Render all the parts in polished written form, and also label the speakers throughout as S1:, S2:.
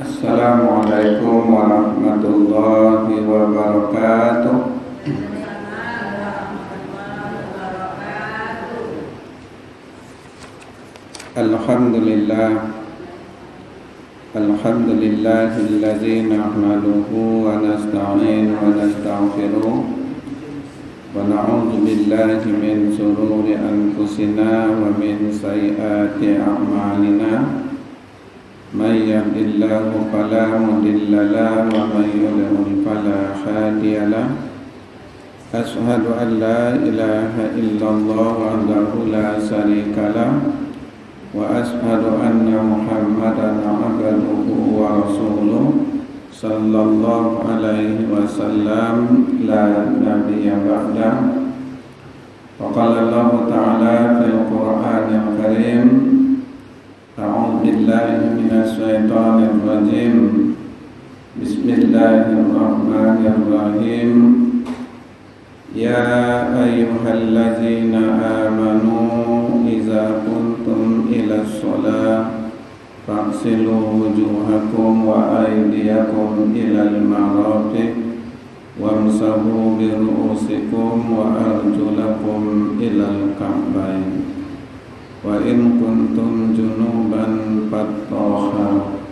S1: Assalamualaikum warahmatullahi wabarakatuh. Alhamdulillah. Alhamdulillahilladzi nahmaduhu wa nasta'inu wa nastaghfiruh wa na'udzu billahi min shururi anfusina wa min sayyiati a'malina. May yahdihillahu fala mudilla lahu wa may yudlil fala hadiya lahu. Asyhadu an la ilaha illallah wahdahu la syarika lahu wa asyhadu anna Muhammadan abduhu wa rasuluh sallallahu alaihi wasallam la nabiyya ba'dahu. Wa qala Allah ta'ala fil Qur'anil Karim, a'udzu billahi minasy syaithanir rajim. Bismillahirrahmanirrahim. Ya ayyuhallazina amanu idza kuntum ila shalah faghsilu wujuhakum wa aydiyakum ilal marafiq wamsahu bi ru'usikum wa arjulakum ilal ka'bayn wa in kuntum junuban fattahharu.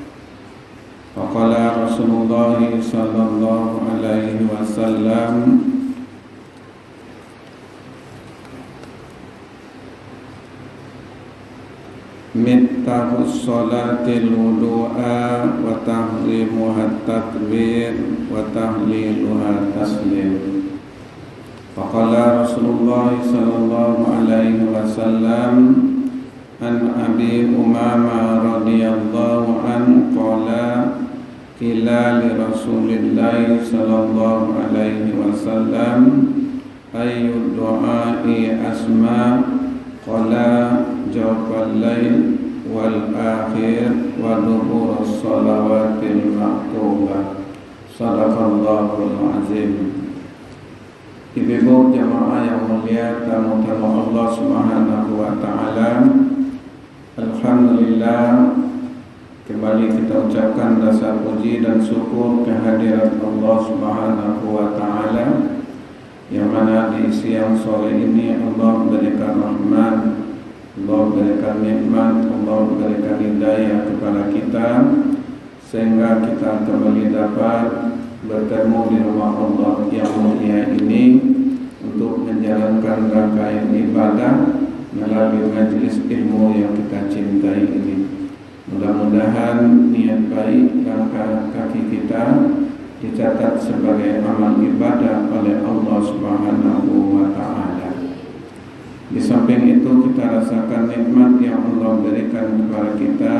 S1: Faqala Rasulullah sallallahu alaihi wasallam, mittahus sholatil wudu'a wa tahrimuha takbir wa tahliluha taslim. Faqala Rasulullah sallallahu alaihi wasallam an Abi Umamah radhiyallahu anhu qala qila li Rasulillah sallallahu alaihi wasallam ayyud du'a'i asma qala jawfal lail wal akhir wa dubur as-salawatil maktubah. Sadaqallahul azim. Ibu-ibu jamaah yang mulia, tamu-tamu Allah Subhanahu wa taala, alhamdulillah kembali kita ucapkan rasa puji dan syukur kehadirat Allah Subhanahu wa taala, yang mana di siang sore ini Allah berikan rahmat, Allah berikan nikmat, Allah berikan hidayah kepada kita, sehingga kita kembali dapat bertemu di rumah Allah yang mulia ini untuk menjalankan rangkaian ibadah melalui majelis ilmu yang kita cintai ini. Mudah-mudahan niat baik langkah kaki kita dicatat sebagai amal ibadah oleh Allah Subhanahu wa taala. Di samping itu kita rasakan nikmat yang Allah berikan kepada kita.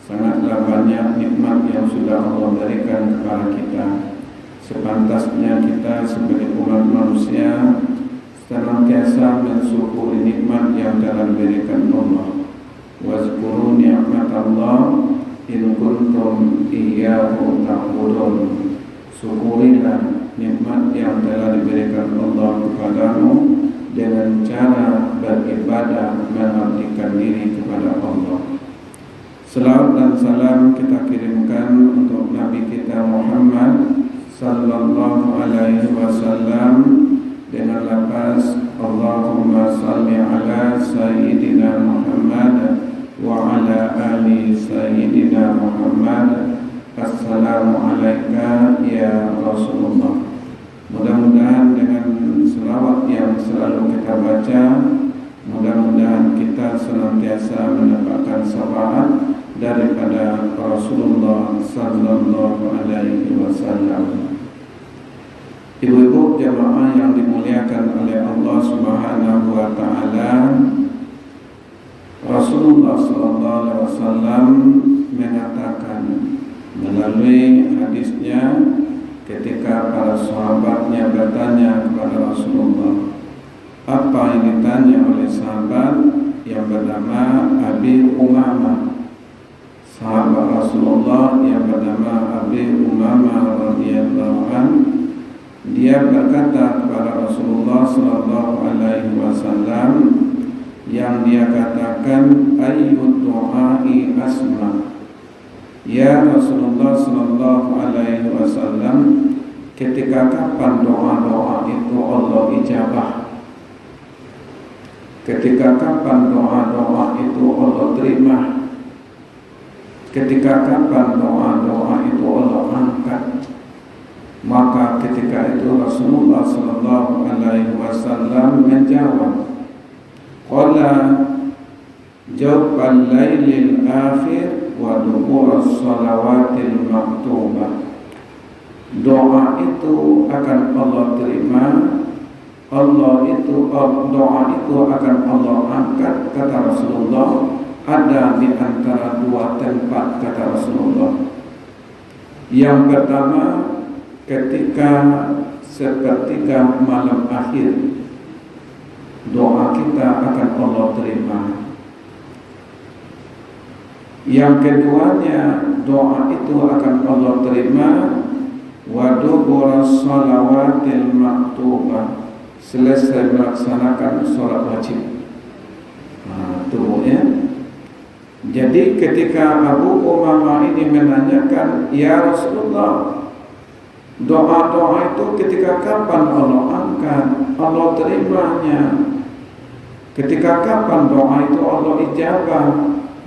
S1: Sangatlah banyak nikmat yang sudah Allah berikan kepada kita. Sepantasnya kita sebagai umat manusia senantiasa mensyukuri nikmat yang telah diberikan Allah. Wazkuru ni'matallah in kuntum iyyahu ta'budun. Syukurilah nikmat yang telah diberikan Allah kepadamu dengan cara beribadah mengabdikan diri kepada Allah. Salawat dan salam kita kirimkan untuk Nabi kita Muhammad sallallahu alaihi wasallam dengan lafaz Allahumma salli ala sayyidina Muhammad wa ala ali sayyidina Muhammad. Assalamu alayka ya Rasulullah. Mudah-mudahan dengan selawat yang selalu kita baca, mudah-mudahan kita senantiasa mendapatkan syafaat daripada Rasulullah sallallahu alaihi wasallam. Ibu-ibu jamaah yang dimuliakan oleh Allah Subhanahu wa taala, Rasulullah sallallahu alaihi wasallam mengatakan melalui hadisnya ketika para sahabatnya bertanya kepada Rasulullah, apa yang ditanya oleh sahabat yang bernama Abi Umamah. Sahabat Rasulullah yang bernama Abi Umamah radhiyallahu anhu, dia berkata kepada Rasulullah sallallahu alaihi wasallam, yang dia katakan ayyud du'ai asma, Ya Rasulullah sallallahu alaihi wasallam, ketika kapan doa-doa itu Allah ijabah? Ketika kapan doa-doa itu Allah terima? Ketika kapan doa-doa itu Allah angkat? Maka ketika itu Rasulullah sallallahu alaihi wasallam menjawab, qala jawbal lailil akhir wa dubur salawatil maktubah. Doa itu akan Allah terima, doa itu akan Allah angkat, kata Rasulullah. Ada di antara dua tempat, kata Rasulullah. Yang pertama, ketika sepertiga malam akhir, doa kita akan Allah terima. Yang keduanya, doa itu akan Allah terima wa dubur shalawatil maktubah, selesai melaksanakan sholat wajib. Tuh ya. Jadi ketika Abu Umamah ini menanyakan, ya Rasulullah, doa-doa itu ketika kapan Allah angkat, Allah terimanya? Ketika kapan doa itu Allah ijabah?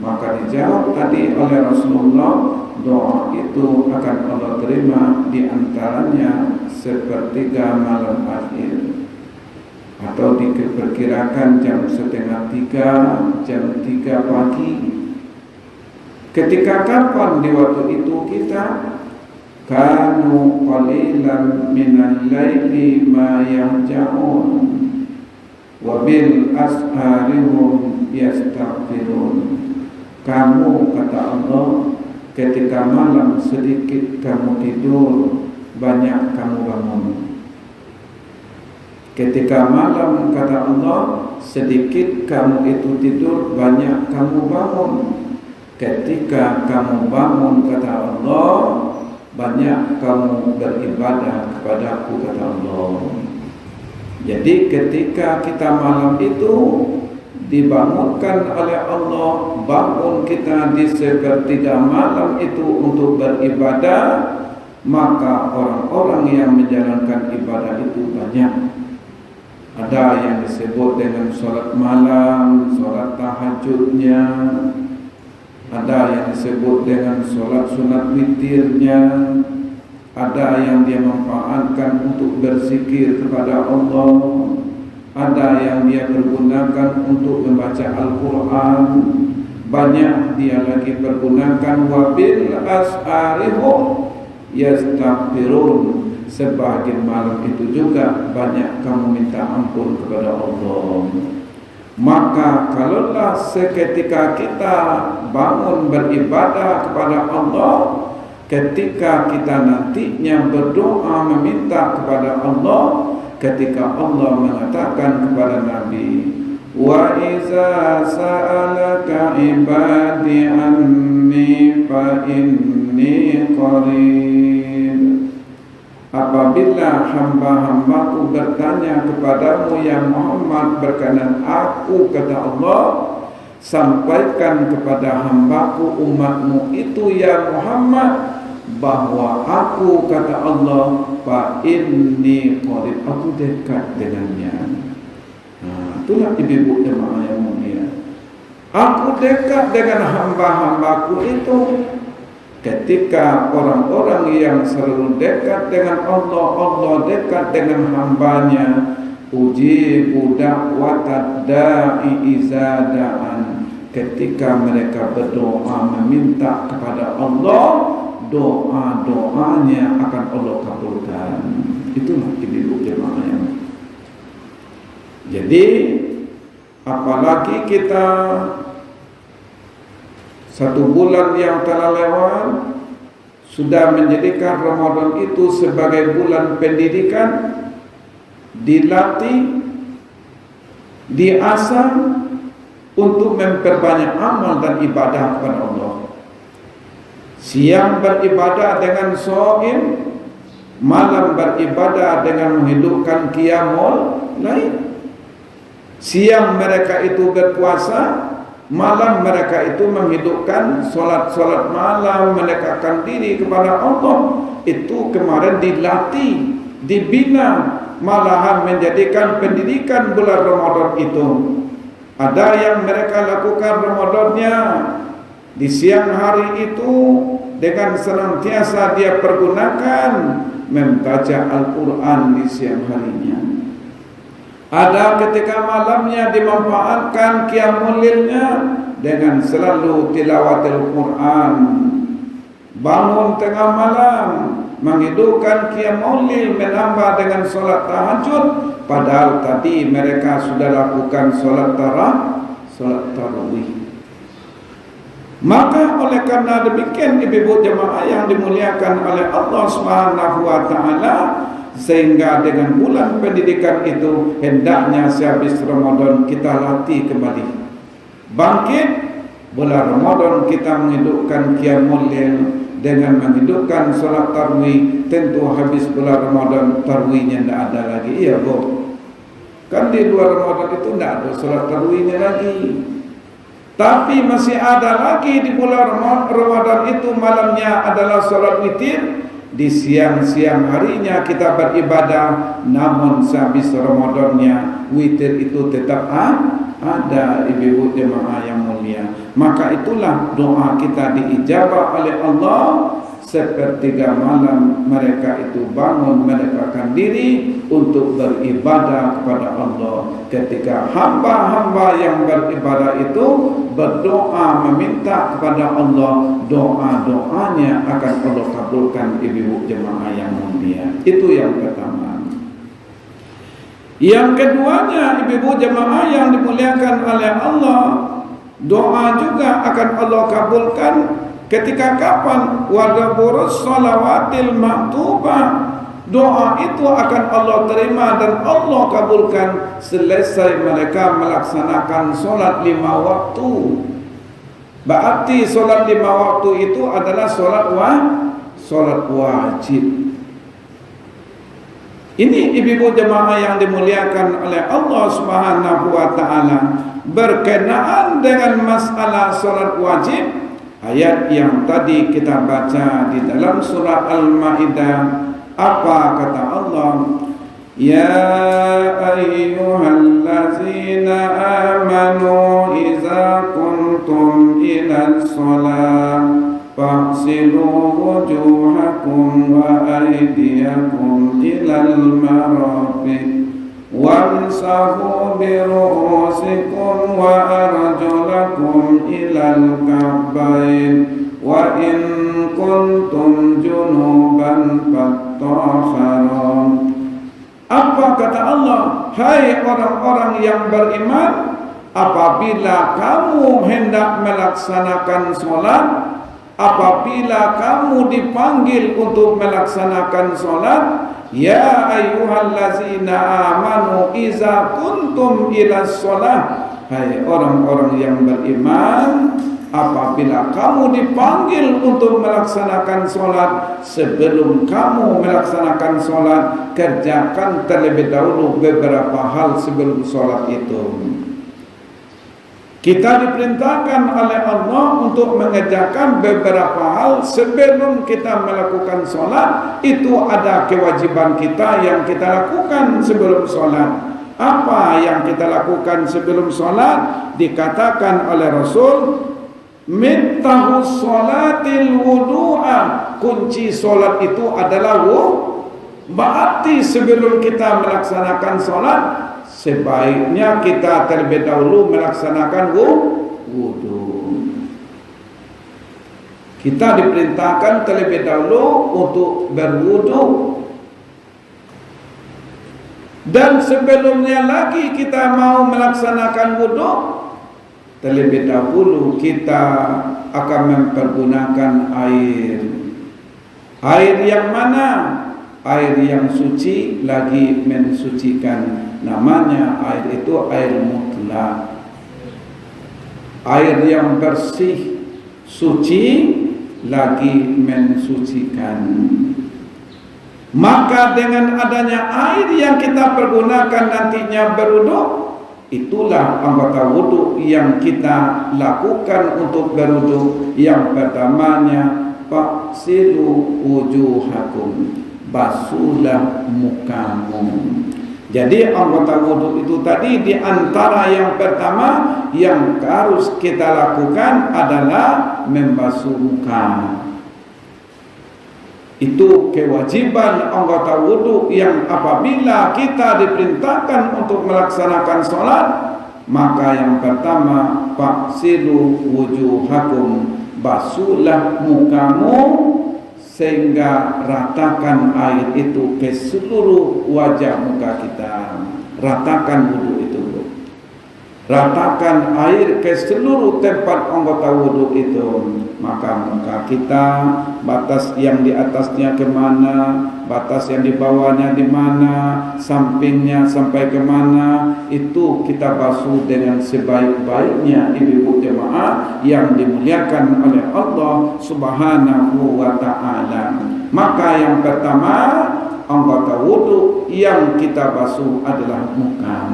S1: Maka dijawab tadi oleh Rasulullah, doa itu akan Allah terima di antaranya sepertiga malam akhir, atau diperkirakan jam 2:30, jam 3 pagi. Ketika kapan di waktu itu kita? Kanu qalilan minal laili ma yahja'un wa bil asharihum yastaghfirun. Kamu, kata Allah, ketika malam sedikit kamu tidur, banyak kamu bangun. Ketika malam, kata Allah, sedikit kamu itu tidur, banyak kamu bangun. Ketika kamu bangun, kata Allah, banyak kamu beribadah kepadaku, kata Allah. Jadi ketika kita malam itu dibangunkan oleh Allah, bangun kita di sepertiga malam itu untuk beribadah, maka orang-orang yang menjalankan ibadah itu banyak. Ada yang disebut dengan sholat malam, sholat tahajudnya, ada yang disebut dengan sholat sunat witirnya, ada yang dia manfaatkan untuk berzikir kepada Allah, ada yang dia pergunakan untuk membaca Al-Quran, banyak dia lagi pergunakan wabil as'arihum yastaghfirun. Sebagian malam itu juga banyak kamu minta ampun kepada Allah. Maka kalaulah seketika kita bangun beribadah kepada Allah, ketika kita nantinya berdoa meminta kepada Allah, ketika Allah mengatakan kepada Nabi, wa iza sa'alaka ibadi anni fa inni qarib. Apabila hamba-hambaku bertanya kepadamu ya Muhammad berkenaan aku, kata Allah, sampaikan kepada hambaku umatmu itu ya Muhammad, bahwa aku, kata Allah, fa inni qarib, aku dekat dengannya. Itulah ibu-ibu jemaah yang mulia, aku dekat dengan hamba-hambaku itu. Ketika orang-orang yang selalu dekat dengan Allah, Allah dekat dengan hambanya. Ujibu da'watad da'i iza da'an. Ketika mereka berdoa meminta kepada Allah, doa-doanya akan Allah kabulkan. Itulah ibu jemaah yang. Jadi apalagi kita satu bulan yang telah lewat sudah menjadikan Ramadan itu sebagai bulan pendidikan, dilatih, diasah untuk memperbanyak amal dan ibadah kepada Allah. Siang beribadah dengan shaum, malam beribadah dengan menghidupkan qiyamul lail. Siang mereka itu berpuasa, malam mereka itu menghidupkan solat-solat malam, mendekatkan diri kepada Allah. Itu kemarin dilatih, dibina, malahan menjadikan pendidikan bulan Ramadan itu. Ada yang mereka lakukan Ramadannya di siang hari itu dengan senantiasa dia pergunakan membaca Al-Quran di siang harinya. Ada ketika malamnya dimanfaatkan qiyamul lailnya dengan selalu tilawat Al-Quran. Bangun tengah malam menghidupkan qiyamul lail, menambah dengan solat tahajud, padahal tadi mereka sudah lakukan solat tarawih. Maka oleh karena demikian ibu-ibu jemaah yang dimuliakan oleh Allah Subhanahu wa taala, sehingga dengan bulan pendidikan itu hendaknya sehabis Ramadan kita latih kembali. Bangkit bulan Ramadan kita menghidupkan qiyamul lail dengan menghidupkan solat tarawih. Tentu habis bulan Ramadan tarawihnya tidak ada lagi. Iya, Bu. Kan di luar Ramadan itu tidak ada solat tarawihnya lagi. Tapi masih ada lagi di bulan Ramadan itu malamnya adalah solat witir. Di siang-siang harinya kita beribadah, namun sehabis Ramadannya witir itu tetap ada, ibu-ibu jemaah yang mulia. Maka itulah doa kita diijabah oleh Allah. Sepertiga malam mereka itu bangun mendekatkan diri untuk beribadah kepada Allah. Ketika hamba-hamba yang beribadah itu berdoa meminta kepada Allah, doa-doanya akan Allah kabulkan, ibu-ibu jemaah yang mulia. Itu yang pertama. Yang keduanya, ibu-ibu jemaah yang dimuliakan oleh Allah, doa juga akan Allah kabulkan ketika kapan? Wadaburus salawatil maktubah. Doa itu akan Allah terima dan Allah kabulkan selesai mereka melaksanakan solat 5 waktu. Berarti solat 5 waktu itu adalah solat wajib. Ini ibu-ibu jemaah yang dimuliakan oleh Allah Subhanahu wa taala, berkenaan dengan masalah solat wajib. Ayat yang tadi kita baca di dalam surah Al-Maidah, apa kata Allah? Ya ayyuhallazina amanu idza kuntum ila shalah faghsilu wujuhakum wa aydiyakum ilal marafiq wamsahu bi ru'usikum wa arjulakum ilal ka'bayn wa in kuntum junuban fattahharu. Apa kata Allah? Hai orang-orang yang beriman, apabila kamu hendak melaksanakan solat, apabila kamu dipanggil untuk melaksanakan solat, ya ayyuhallazina amanu iza kuntum ila sholah. Hai orang-orang yang beriman, apabila kamu dipanggil untuk melaksanakan solat, sebelum kamu melaksanakan solat, kerjakan terlebih dahulu beberapa hal sebelum solat itu. Kita diperintahkan oleh Allah untuk mengerjakan beberapa hal sebelum kita melakukan solat. Itu ada kewajiban kita yang kita lakukan sebelum solat. Apa yang kita lakukan sebelum solat? Dikatakan oleh Rasul, mintahu sholatil wudu'a. Kunci solat itu adalah berarti sebelum kita melaksanakan solat, sebaiknya kita terlebih dahulu melaksanakan wudu. Kita diperintahkan terlebih dahulu untuk berwudu. Dan sebelumnya lagi kita mau melaksanakan wudu, terlebih dahulu kita akan mempergunakan air. Air yang mana? Air yang suci lagi mensucikan. Namanya air itu air mutlak. Air yang bersih, suci lagi mensucikan. Maka dengan adanya air yang kita pergunakan nantinya berwudu, Itulah anggota wudu yang kita lakukan untuk berwudu. Yang pertamanya, faksilu wujuhakum, basuhlah mukamu. Jadi anggota wudu itu tadi di antara yang pertama yang harus kita lakukan adalah membasuh muka. Itu kewajiban anggota wudu yang apabila kita diperintahkan untuk melaksanakan sholat, maka yang pertama, faksilu wujuhakum, basuhlah mukamu sehingga ratakan air itu ke seluruh wajah muka kita. Ratakan wudu itu, ratakan air ke seluruh tempat anggota wudu itu. Maka muka kita, batas yang di atasnya kemana, batas yang di bawahnya di mana, sampingnya sampai kemana, itu kita basuh dengan sebaik-baiknya, ibu-ibu jemaah yang dimuliakan oleh Allah Subhanahu wa ta'ala. Maka yang pertama, anggota wudu yang kita basuh adalah muka.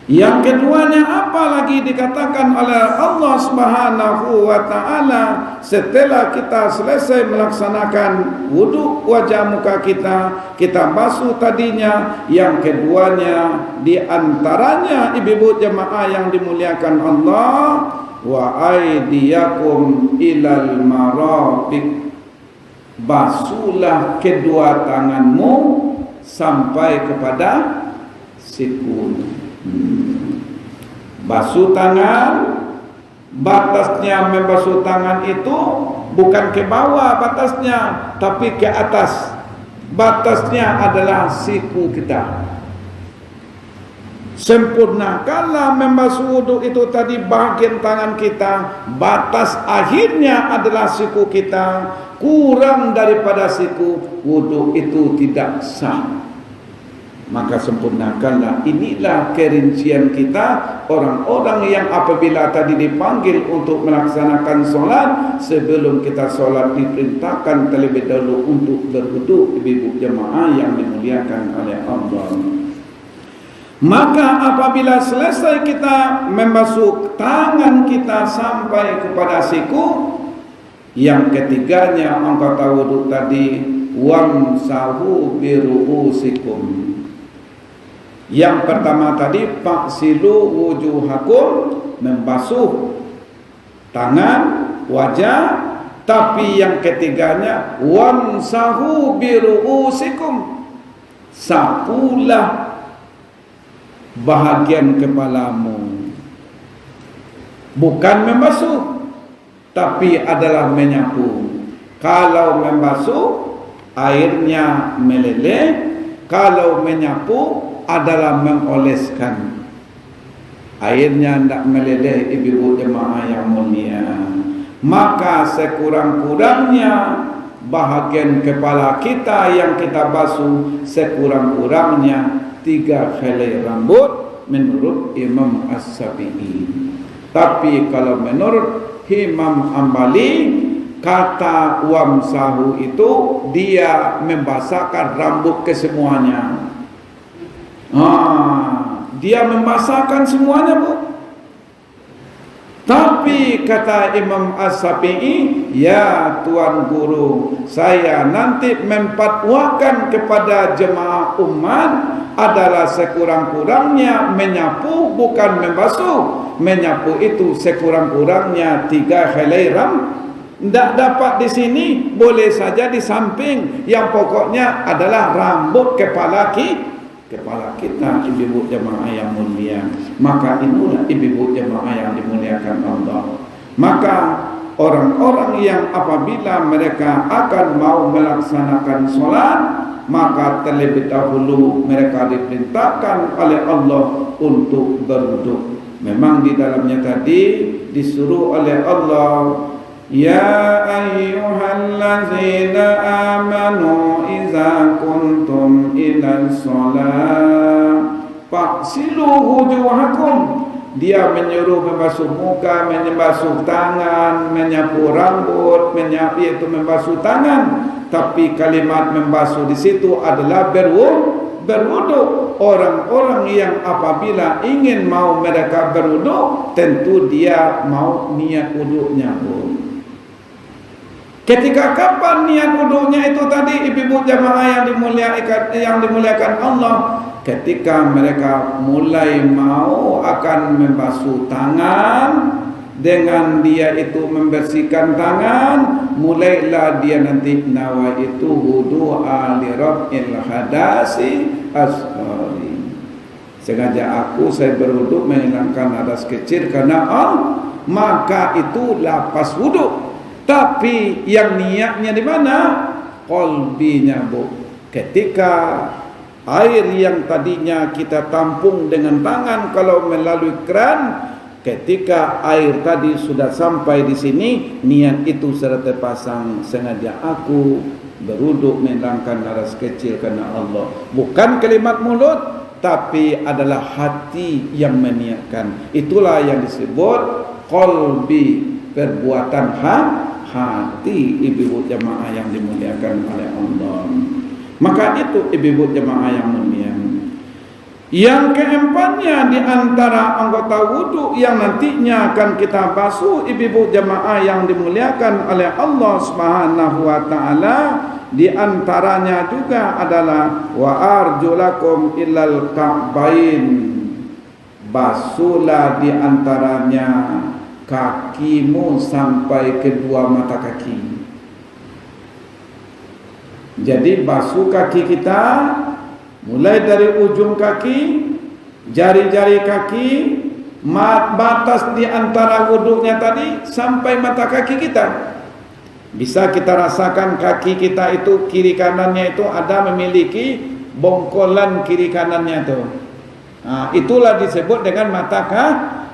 S1: Yang keduanya apa lagi dikatakan oleh Allah Subhanahu wa ta'ala setelah kita selesai melaksanakan wudu wajah muka kita, kita basuh tadinya. Yang keduanya di antaranya ibu-ibu jemaah yang dimuliakan Allah, wa aydiyakum ilal marafiq, basuhlah kedua tanganmu sampai kepada siku. Basuh tangan, batasnya membasuh tangan itu bukan ke bawah batasnya, tapi ke atas. Batasnya adalah siku kita. Sempurnakanlah membasuh wudu itu tadi bagian tangan kita, batas akhirnya adalah siku kita. Kurang daripada siku, wudu itu tidak sah. Maka sempurnakanlah. Inilah kerincian kita, orang-orang yang apabila tadi dipanggil untuk melaksanakan solat, sebelum kita solat diperintahkan terlebih dahulu untuk berwudu, ibu-ibu jemaah yang dimuliakan oleh Allah. Maka apabila selesai kita membasuh tangan kita sampai kepada siku, yang ketiganya anggota wudu tadi, wamsahu biru'usikum. Yang pertama tadi, faksilu wujuhakum, membasuh tangan, wajah. Tapi yang ketiganya, wamsahu biru'usikum, sapulah bahagian kepalamu. Bukan membasuh, tapi adalah menyapu. Kalau membasuh, airnya meleleh. Kalau menyapu, adalah mengoleskan. Airnya tidak meleleh, ibu jemaah yang mulia. Maka sekurang-kurangnya bahagian kepala kita yang kita basuh, sekurang-kurangnya 3 helai rambut menurut Imam As-Syafi'i. Tapi kalau menurut Imam Ambali, kata wamsahu itu dia membasahkan rambut kesemuanya. Dia membasahkan semuanya, Bu. Tapi kata Imam As-Syafi'i, ya Tuan Guru, saya nanti memfatwakan kepada jemaah umat adalah sekurang-kurangnya menyapu, bukan membasuh. Menyapu itu sekurang-kurangnya 3 helai rambut. Tidak dapat di sini, boleh saja di samping. Yang pokoknya adalah rambut kepala kita, ibu jemaah yang mulia. Maka inilah ibu jemaah yang dimuliakan Allah. Maka orang-orang yang apabila mereka akan mau melaksanakan solat, maka terlebih dahulu mereka diperintahkan oleh Allah untuk berwudu. Memang di dalamnya tadi disuruh oleh Allah, ya ayyuhallazina amanu iza kuntum ila sholat faksilu wujuhakum. Dia menyuruh membasuh muka, membasuh tangan, menyapu rambut, membasuh tangan. Tapi kalimat membasuh di situ adalah berwuduk. Orang-orang yang apabila ingin mau mereka berwuduk, tentu dia mau niat wuduknya, Bu. Ketika kapan niat wuduknya itu tadi, ibu-ibu jamaah yang dimuliakan Allah? Ketika mereka mulai mau akan membasuh tangan, dengan dia itu membersihkan tangan, mulailah dia nanti nawa itu wudu'a li raf'il hadasi asghari. Sengaja saya berwuduk menghilangkan hadas kecil karena maka itu lapas wuduk. Tapi yang niatnya di mana? Qalbinya, Bu. Ketika air yang tadinya kita tampung dengan tangan kalau melalui keran, ketika air tadi sudah sampai di sini, niat itu sudah terpasang. Sengaja aku berwuduk menghilangkan hadas kecil karena Allah. Bukan kalimat mulut, tapi adalah hati yang meniatkan. Itulah yang disebut qalbi, perbuatan hati, ibu-ibu jemaah yang dimuliakan oleh Allah. Maka itu ibu-ibu jemaah yang mulia. Yang keempatnya di antara anggota wudu yang nantinya akan kita basuh, ibu-ibu jemaah yang dimuliakan oleh Allah Subhanahu wa taala, di antaranya juga adalah wa arjulakum ilal ka'bain. Basuhlah di antaranya kakimu sampai kedua mata kaki. Jadi basuh kaki kita mulai dari ujung kaki, jari-jari kaki, batas di antara wuduknya tadi sampai mata kaki kita. Bisa kita rasakan kaki kita itu kiri kanannya itu ada memiliki bongkolan kiri kanannya itu. Nah, itulah disebut dengan mata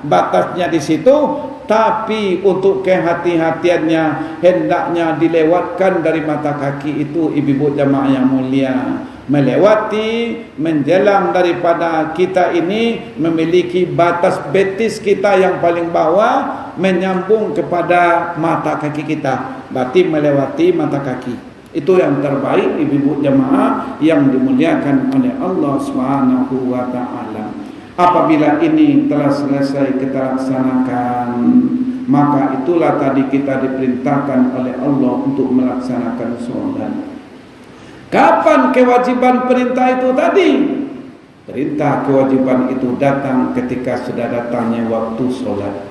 S1: batasnya di situ. Tapi untuk kehati-hatiannya hendaknya dilewatkan dari mata kaki itu, ibu-ibu jemaah yang mulia. Melewati, menjelang daripada kita ini memiliki batas betis kita yang paling bawah, menyambung kepada mata kaki kita. Berarti melewati mata kaki. Itu yang terbaik, ibu-ibu jemaah yang dimuliakan oleh Allah Subhanahu wa taala. Apabila ini telah selesai kita laksanakan, maka itulah tadi kita diperintahkan oleh Allah untuk melaksanakan sholat. Kapan kewajiban perintah itu tadi? Perintah kewajiban itu datang ketika sudah datangnya waktu sholat.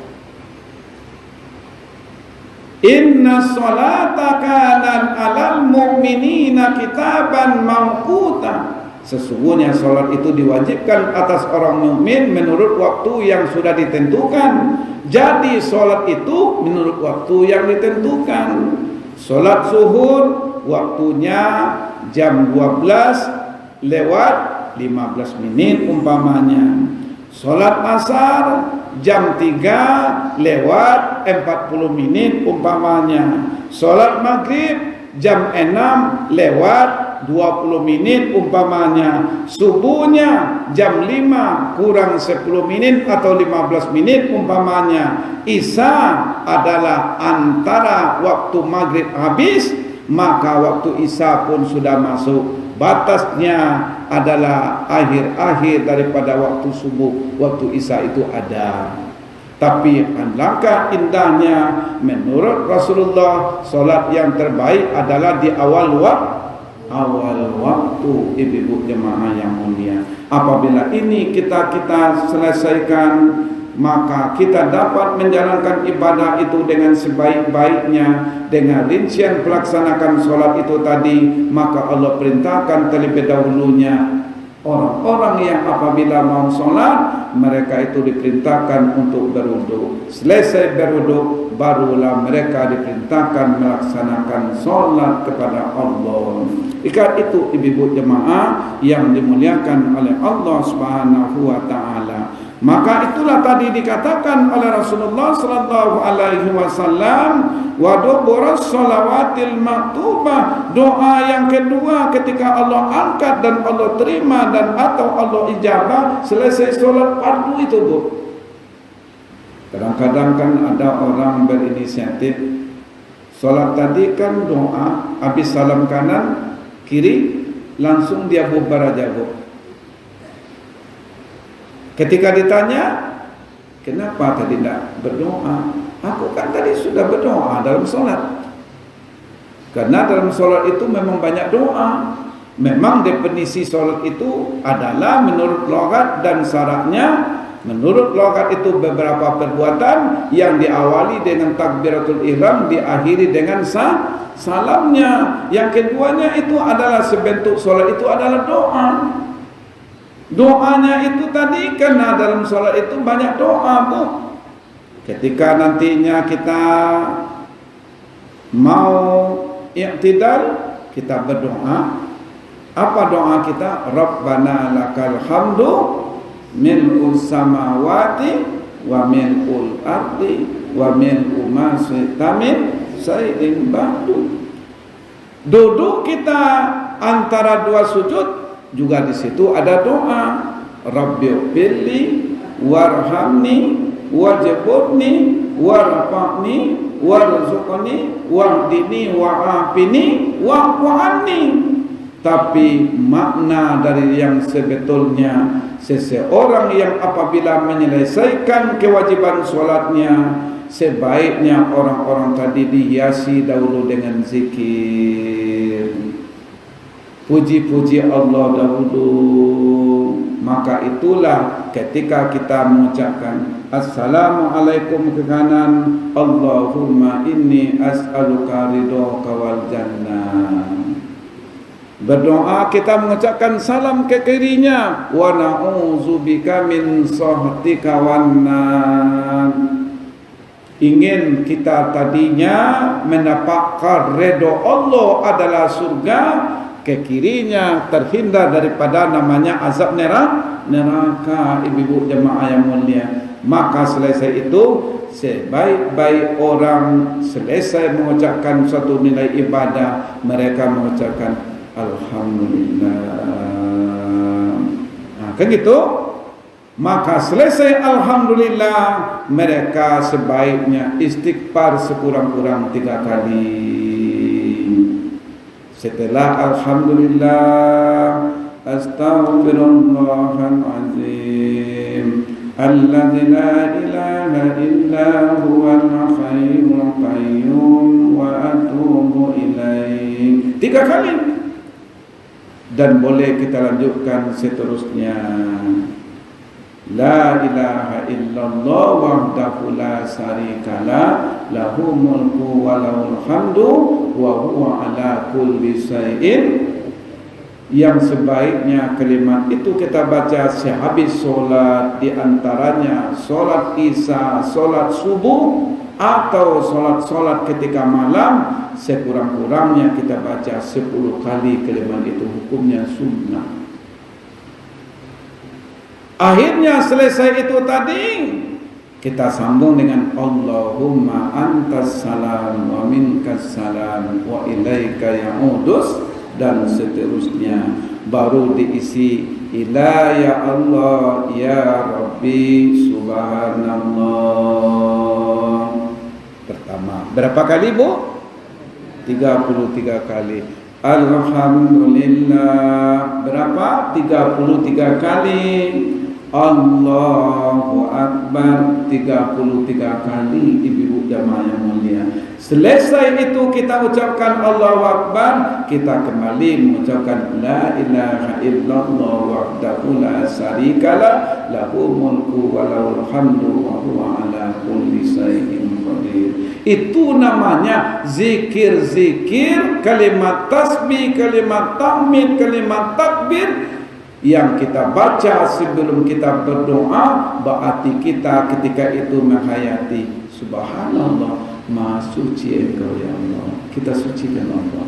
S1: Inna sholata kanat alal mu'minina kitaban mawquta. Sesungguhnya solat itu diwajibkan atas orang mukmin menurut waktu yang sudah ditentukan. Jadi solat itu menurut waktu yang ditentukan. Solat zuhur waktunya jam 12 lewat 15 menit umpamanya. Solat asar jam 3 lewat 40 menit umpamanya. Solat maghrib jam 6 lewat 20 menit umpamanya. Subuhnya jam 5 kurang 10 menit atau 15 menit umpamanya. Isya adalah antara waktu maghrib habis, maka waktu isya pun sudah masuk. Batasnya adalah akhir-akhir daripada waktu subuh. Waktu isya itu ada. Tapi alangkah indahnya menurut Rasulullah, solat yang terbaik adalah di awal waktu, ibu-ibu jemaah yang mulia. Apabila ini kita selesaikan, maka kita dapat menjalankan ibadah itu dengan sebaik-baiknya, dengan rincian pelaksanakan solat itu tadi. Maka Allah perintahkan terlebih dahulunya orang-orang yang apabila mau solat, mereka itu diperintahkan untuk berwuduk. Selesai berwuduk, barulah mereka diperintahkan melaksanakan solat kepada Allah. Jika itu ibu-ibu jemaah yang dimuliakan oleh Allah Subhanahu wa taala, maka itulah tadi dikatakan oleh Rasulullah sallallahu alaihi wasallam, wa duburas shalawatil maktubah, doa yang kedua ketika Allah angkat dan Allah terima dan atau Allah ijabah selesai solat fardu itu, Bu. Kadang-kadang kan ada orang berinisiatif, solat tadi kan doa, habis salam kanan kiri langsung dia bubar aja, Bu. Ketika ditanya, kenapa tadi tidak berdoa? Aku kan tadi sudah berdoa dalam solat. Karena dalam solat itu memang banyak doa. Memang definisi solat itu adalah menurut logat dan syaratnya. Menurut logat itu beberapa perbuatan yang diawali dengan takbiratul ihram, diakhiri dengan salamnya. Yang keduanya itu adalah sebentuk solat itu adalah doa. Doanya itu tadi, karena dalam solat itu banyak doa, Bu. Ketika nantinya kita mau i'tidal, kita berdoa. Apa doa kita? Rabbana lakal hamdu mil'ul samawati wa mil'ul ardi wa mil'u ma syi'ta min syai'in ba'du. Duduk kita antara dua sujud juga di situ ada doa. Rabbighfirli warhamni wajburni warfa'ni warzuqni wahdini wa'afini wa'fu anni. Tapi makna dari yang sebetulnya, seseorang yang apabila menyelesaikan kewajiban solatnya, sebaiknya orang-orang tadi dihiasi dahulu dengan zikir, puji-puji Allah dahulu. Maka itulah ketika kita mengucapkan Assalamualaikum ke kanan, Allahumma inni as'aluka ridhoka wal jannah. Berdoa kita mengucapkan salam ke kirinya, wa na'udzubika min sahtika wan nar. Ingin kita tadinya mendapatkan redha Allah adalah surga, ke kirinya terhindar daripada namanya azab neraka. Ibu-ibu jemaah yang mulia, maka selesai itu sebaik-baik orang selesai mengucapkan suatu nilai ibadah, mereka mengucapkan alhamdulillah. Nah, kan gitu. Maka selesai alhamdulillah, mereka sebaiknya istighfar sekurang-kurang 3 kali. Setelah alhamdulillah, astaghfirullahal azim alladzi la ilaha illa huwal hayyul qayyum wa atubu ilaih 3 kali. Dan boleh kita lanjutkan seterusnya. La ilaha illallah wahdahu la syarikalah lahu mulku wa lahul hamdu wa huwa ala kulli syai'in. Yang sebaiknya kalimat itu kita baca sehabis solat, di antaranya solat isya, solat subuh, atau solat ketika malam. Sekurang-kurangnya kita baca 10 kali kalimat itu, hukumnya sunnah. Akhirnya selesai itu tadi, kita sambung dengan Allahumma antas salam wa minkas salam wa ilaika ya'udus, dan seterusnya. Baru diisi ila ya Allah ya Rabbi subhanallah. Pertama, berapa kali, Bu? 33 kali. Alhamdulillah, berapa? 33 kali. Allahu Akbar, 33 kali. Ibu jamaah yang mulia, selesai itu kita ucapkan Allahu Akbar, kita kembali mengucapkan la ilaha illallah wahdahu la syarikalah lahu mulku wa lahul hamdu wa huwa ala kulli syai'in qadir. Itu namanya zikir-zikir, kalimat tasbih, kalimat tahmid, kalimat takbir yang kita baca sebelum kita berdoa. Berarti kita ketika itu menghayati subhanallah, maha suci Engkau ya Allah, kita sucikan Allah.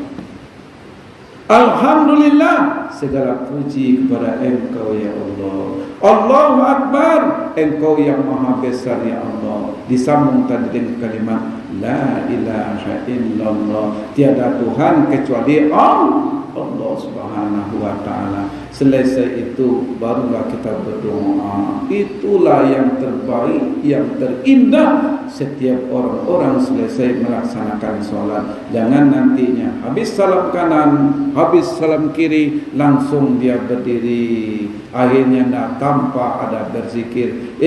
S1: Alhamdulillah, segala puji kepada Engkau ya Allah. Allahu Akbar, Engkau yang maha besar ya Allah. Disambung tadi dengan kalimat la ilaha illallah, tiada Tuhan kecuali Allah. Allah Subhanahu wa taala. Selesai itu barulah kita berdoa. Itulah yang terbaik, yang terindah setiap orang-orang selesai melaksanakan solat. Jangan nantinya habis salam kanan, habis salam kiri langsung dia berdiri. Akhirnya tidak tampak ada berzikir.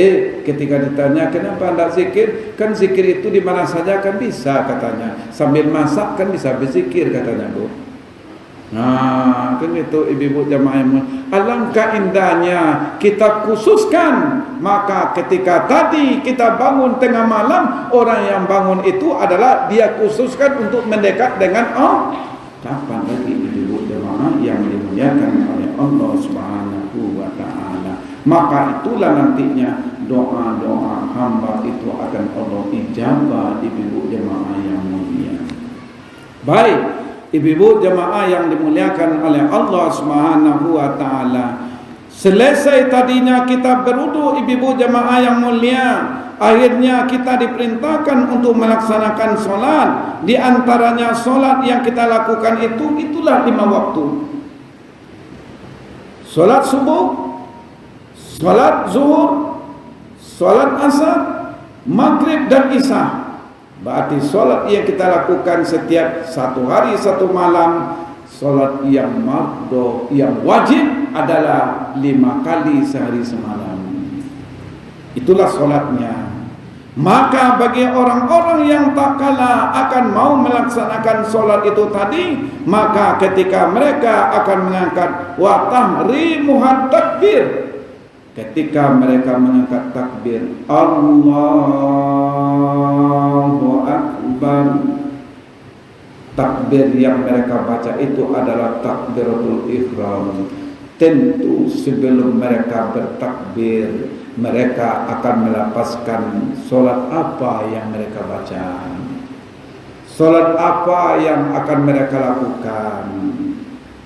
S1: Ketika ditanya kenapa tidak zikir, kan zikir itu di mana saja kan bisa katanya. Sambil masak kan bisa berzikir katanya, Bu. Nah, kan itu ibu-ibu jamaah yang alangkah indahnya kita khususkan. Maka ketika tadi kita bangun tengah malam, orang yang bangun itu adalah dia khususkan untuk mendekat dengan Allah. Kapan lagi ibu-ibu jamaah yang dimuliakan oleh Allah Subhanahu wa taala. Maka itulah nantinya doa-doa hamba itu akan Allah ijabah ibu-ibu jamaah yang mulia. Baik, ibu-ibu jemaah yang dimuliakan oleh Allah Subhanahu wa taala. Selesai tadinya kita berwudu, ibu-ibu jemaah yang mulia, akhirnya kita diperintahkan untuk melaksanakan solat. Di antaranya solat yang kita lakukan itulah 5 waktu. Solat subuh, solat zuhur, solat asar, maghrib dan isya. Berarti solat yang kita lakukan setiap 1 hari 1 malam. Solat yang mardho, yang wajib adalah 5 kali sehari semalam. Itulah solatnya. Maka bagi orang-orang yang tak kalah akan mau melaksanakan solat itu tadi, maka ketika mereka akan mengangkat wa tahrimuhat takbir, ketika mereka mengangkat takbir Allahu Akbar, takbir yang mereka baca itu adalah takbiratul ihram. Tentu sebelum mereka bertakbir, mereka akan melepaskan solat apa yang mereka baca, solat apa yang akan mereka lakukan.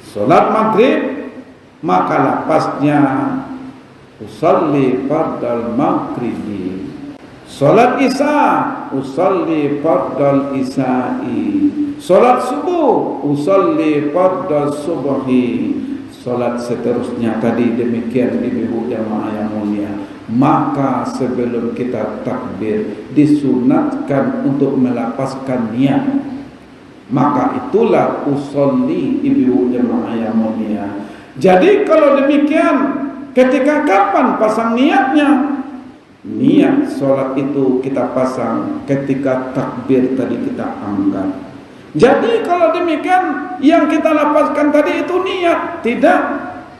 S1: Solat maghrib, maka lapasnya usalli fardal maghribi. Solat isya, usalli fardal isya'i. Solat subuh, usalli fardal subhi. Solat seterusnya tadi demikian ibu jamaah yang mulia. Maka sebelum kita takbir disunatkan untuk melapaskan niat. Maka itulah usolli ibu jamaah yang mulia. Jadi kalau demikian, ketika kapan pasang niatnya? Niat solat itu kita pasang ketika takbir tadi kita angkat. Jadi kalau demikian, yang kita lapaskan tadi itu niat. Tidak,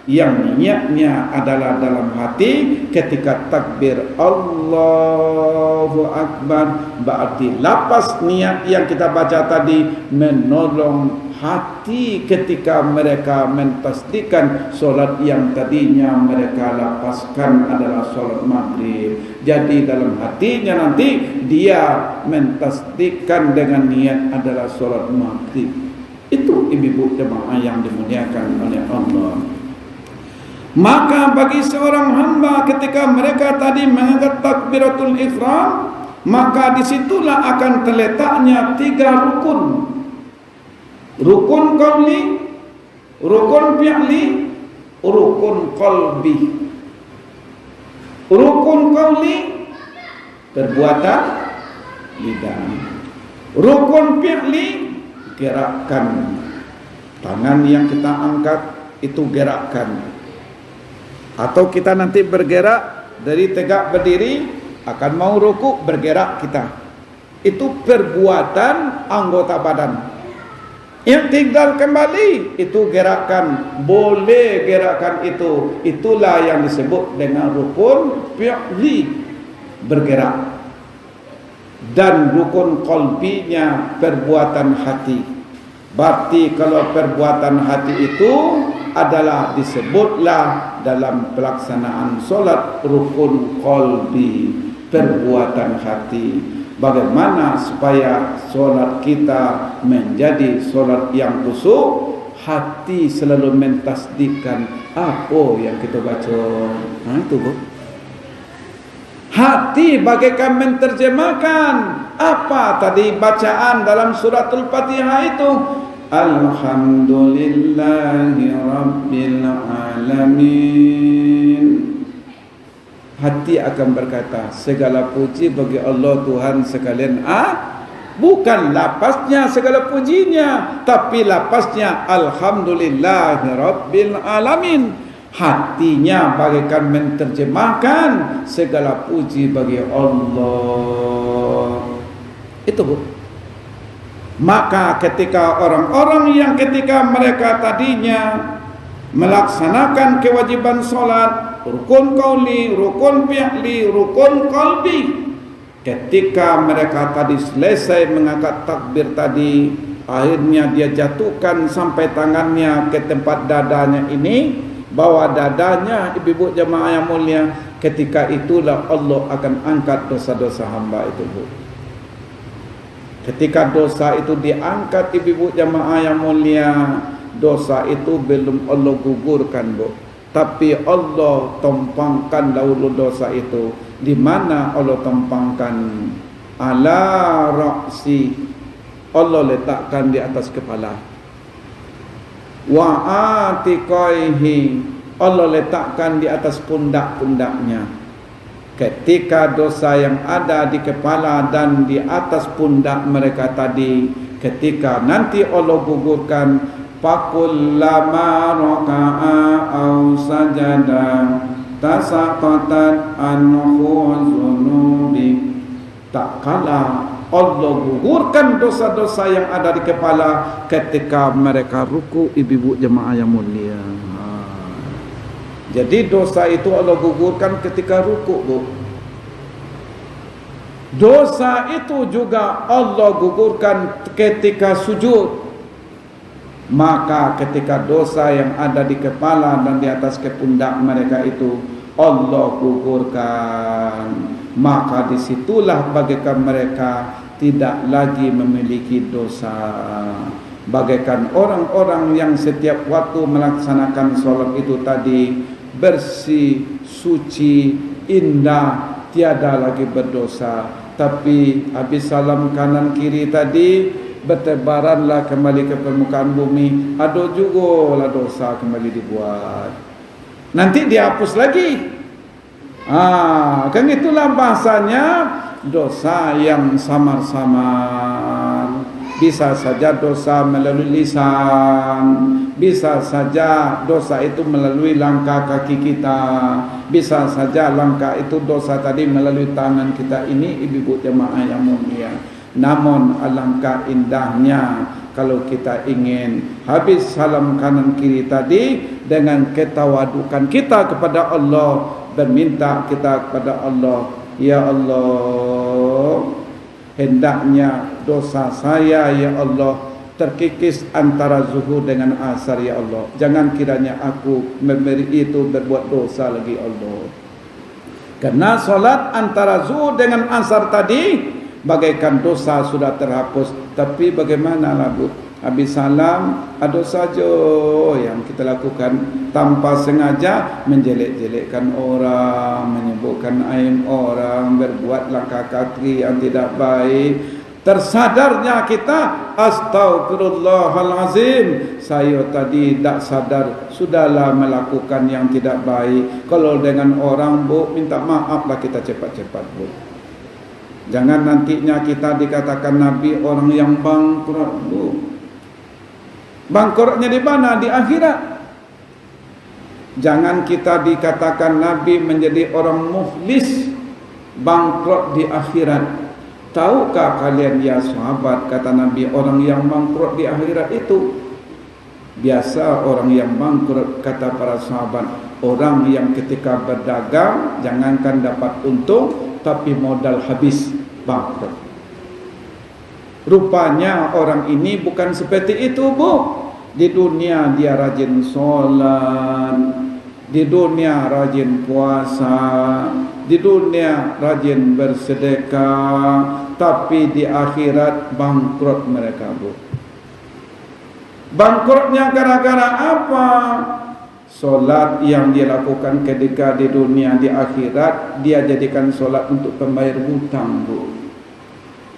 S1: yang niatnya adalah dalam hati ketika takbir Allahu Akbar. Berarti lapas niat yang kita baca tadi menolong hati ketika mereka mentasdikan solat yang tadinya mereka lapaskan adalah solat maghrib. Jadi dalam hatinya nanti dia mentasdikan dengan niat adalah solat maghrib. Itu ibu-ibu jemaah yang dimuliakan oleh Allah. Maka bagi seorang hamba ketika mereka tadi mengangkat takbiratul ihram, maka disitulah akan terletaknya 3 rukun. Rukun qauli, rukun fi'li, rukun qalbi. Rukun qauli, perbuatan lidah. Rukun fi'li, gerakan tangan yang kita angkat itu gerakan. Atau kita nanti bergerak dari tegak berdiri, akan mau rukuk bergerak kita. Itu perbuatan anggota badan. Yang tinggal kembali itu gerakan, boleh gerakan itu. Itulah yang disebut dengan rukun fi'li, bergerak. Dan rukun qalbinya perbuatan hati. Berarti kalau perbuatan hati itu adalah disebutlah dalam pelaksanaan solat rukun qalbi, perbuatan hati. Bagaimana supaya solat kita menjadi solat yang khusyuk? Hati selalu mentasdikan apa yang kita baca. Itu Bu. Hati bagaikan menterjemahkan apa tadi bacaan dalam suratul Fatihah itu. Alhamdulillahi Rabbil Alamin. Hati akan berkata, segala puji bagi Allah Tuhan sekalian. Bukan lapasnya segala pujinya, tapi lapasnya Alhamdulillahi Rabbil Alamin. Hatinya bagaikan menterjemahkan segala puji bagi Allah. Itu Bu. Maka ketika orang-orang yang ketika mereka tadinya melaksanakan kewajiban solat, rukun qauli, rukun fi'li, rukun qalbi, ketika mereka tadi selesai mengangkat takbir tadi, akhirnya dia jatuhkan sampai tangannya ke tempat dadanya ini, bawah dadanya, ibu-ibu jemaah yang mulia, ketika itulah Allah akan angkat dosa-dosa hamba itu Bu. Ketika dosa itu diangkat, ibu-ibu jemaah yang mulia, dosa itu belum Allah gugurkan Bu, tapi Allah tumpangkan dahulu dosa itu. Di mana Allah tumpangkan? Ala ra'si, Allah letakkan di atas kepala. Wa atiqaihi, Allah letakkan di atas pundak-pundaknya. Ketika dosa yang ada di kepala dan di atas pundak mereka tadi, ketika nanti Allah gugurkan, fakullama raka'a aw sajada tasaqatat anhu zunubi. Tak kala Allah gugurkan dosa-dosa yang ada di kepala ketika mereka ruku, ibu-ibu jemaah yang mulia. Jadi dosa itu Allah gugurkan ketika ruku Bu. Dosa itu juga Allah gugurkan ketika sujud. Maka ketika dosa yang ada di kepala dan di atas kepundak mereka itu Allah gugurkan, maka disitulah bagaikan mereka tidak lagi memiliki dosa. Bagaikan orang-orang yang setiap waktu melaksanakan sholat itu tadi bersih, suci, indah, tiada lagi berdosa. Tapi habis salam kanan kiri tadi, bertebaranlah kembali ke permukaan bumi, ada juga lah dosa kembali dibuat. Nanti dihapus lagi. Kan itulah bahasanya dosa yang samar-samar. Bisa saja dosa melalui lisan, bisa saja dosa itu melalui langkah kaki kita, bisa saja langkah itu dosa tadi melalui tangan kita ini, ibu-ibu jemaah yang mulia. Namun alangkah indahnya kalau kita ingin habis salam kanan kiri tadi dengan ketawadukan kita kepada Allah, berminta kita kepada Allah, ya Allah, hendaknya dosa saya ya Allah terkikis antara zuhur dengan asar ya Allah. Jangan kiranya aku memberi itu berbuat dosa lagi Allah. Karena solat antara zuhur dengan asar tadi bagaikan dosa sudah terhapus. Tapi bagaimana lah Bu, habis salam ada saja yang kita lakukan tanpa sengaja, menjelek-jelekkan orang, menyebutkan aib orang, berbuat langkah kaki yang tidak baik. Tersadarnya kita, astagfirullahalazim, saya tadi tak sadar, sudahlah melakukan yang tidak baik. Kalau dengan orang Bu, minta maaflah kita cepat-cepat Bu. Jangan nantinya kita dikatakan Nabi orang yang bangkrut Bu. Bangkrutnya di mana? Di akhirat. Jangan kita dikatakan Nabi menjadi orang mukhlis, bangkrut di akhirat. Tahukah kalian ya sahabat, kata Nabi, orang yang bangkrut di akhirat itu biasa orang yang bangkrut, kata para sahabat, orang yang ketika berdagang jangankan dapat untung, tapi modal habis, bangkrut. Rupanya orang ini bukan seperti itu Bu. Di dunia dia rajin sholat, di dunia rajin puasa, di dunia rajin bersedekah, tapi di akhirat bangkrut mereka Bu. Bangkrutnya gara-gara apa? Solat yang dia lakukan ketika di dunia, di akhirat dia jadikan solat untuk pembayar hutang Bu.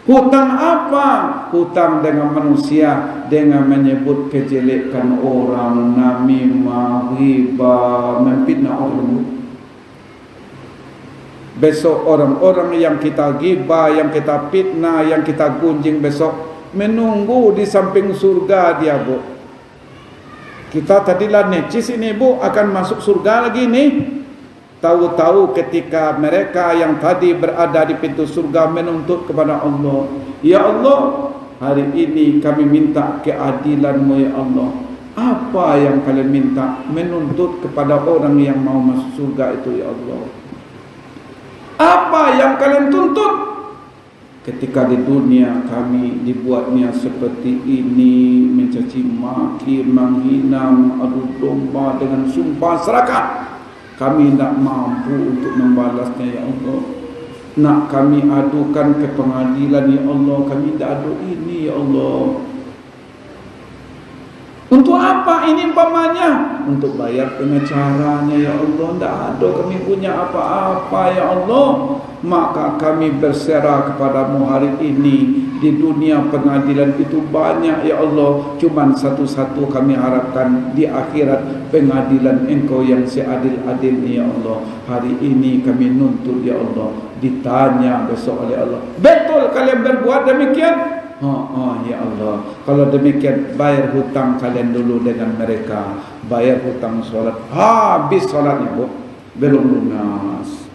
S1: Hutang apa? Hutang dengan manusia, dengan menyebut kejelekan orang, namimah, riba, memfitnah orang. Besok orang-orang yang kita ghibah, yang kita fitnah, yang kita gunjing besok menunggu di samping surga dia, Bu. Kita tadilah necis ini, Bu, akan masuk surga lagi nih. Tahu-tahu ketika mereka yang tadi berada di pintu surga menuntut kepada Allah, ya Allah, hari ini kami minta keadilan-Mu ya Allah. Apa yang kalian minta? Menuntut kepada orang yang mau masuk surga itu ya Allah. Apa yang kalian tuntut? Ketika di dunia kami dibuatnya seperti ini, mencaci maki, menghina, mengadu domba dengan sumpah seraka. Kami tidak mampu untuk membalasnya ya Allah. Nak kami adukan ke pengadilan ya Allah, kami tidak adu ini ya Allah. Untuk apa ini umpamanya? Untuk bayar pengacaranya ya Allah. Tidak ada kami punya apa-apa ya Allah. Maka kami berserah kepadamu hari ini. Di dunia pengadilan itu banyak ya Allah. Cuma satu-satu kami harapkan di akhirat pengadilan Engkau yang seadil-adilnya ya Allah. Hari ini kami nuntut ya Allah. Ditanya besok oleh Allah, betul kalian berbuat demikian? Ya Allah, kalau demikian bayar hutang kalian dulu dengan mereka. Bayar hutang solat, habis solatnya Bu, belum lunas.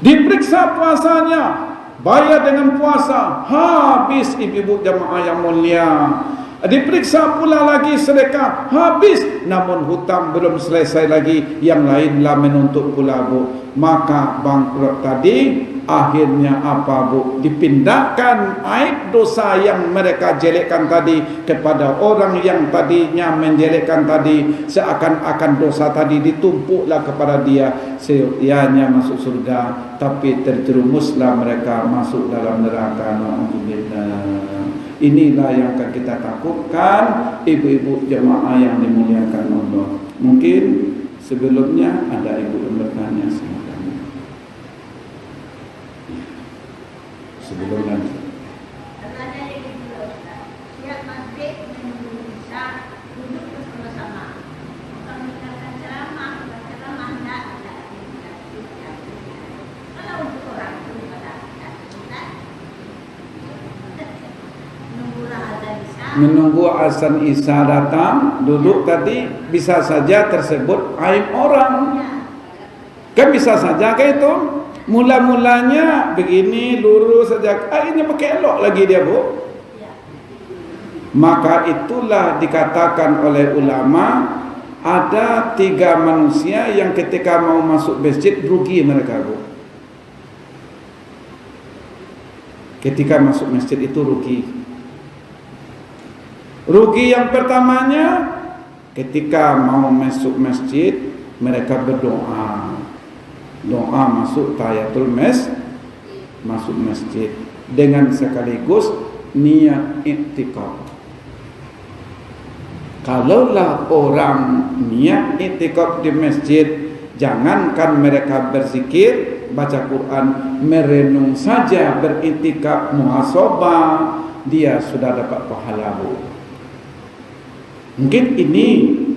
S1: Diperiksa puasanya, bayar dengan puasa, habis ibu-ibu jamaah yang mulia. Diperiksa pula lagi sedekah, habis. Namun hutang belum selesai lagi, yang lainlah menuntut pula Bu. Maka bangkrut tadi, akhirnya apa Bu? Dipindahkan aib dosa yang mereka jelekkan tadi kepada orang yang tadinya menjelekkan tadi. Seakan-akan dosa tadi ditumpuklah kepada dia. Seianya masuk surga, tapi terjerumuslah mereka masuk dalam neraka. Alhamdulillah. Inilah yang akan kita takutkan, ibu-ibu jemaah yang dimuliakan Allah. Mungkin sebelumnya ada ibu yang bertanya sama kami. Sebelum lanjut.
S2: Siap masjid menunggu Isya, duduk bersama-sama. Kalau misalkan ceramah enggak ada. Kalau untuk orang itu pada
S1: menunggu azan Isya datang, duduk tadi bisa saja tersebut aib orang. Kan bisa saja kayak itu. Mula-mulanya begini lurus saja, akhirnya pakai elok lagi dia Bu. Maka itulah dikatakan oleh ulama, ada 3 manusia yang ketika mau masuk masjid rugi mereka Bu. Ketika masuk masjid itu rugi. Rugi yang pertamanya, ketika mau masuk masjid mereka berdoa. Doa masuk tahiyatul masuk masjid dengan sekaligus niat i'tikaf. Kalaulah orang niat i'tikaf di masjid, jangankan mereka berzikir, baca Quran, merenung saja beriktikaf muhasabah, dia sudah dapat pahala. Mungkin ini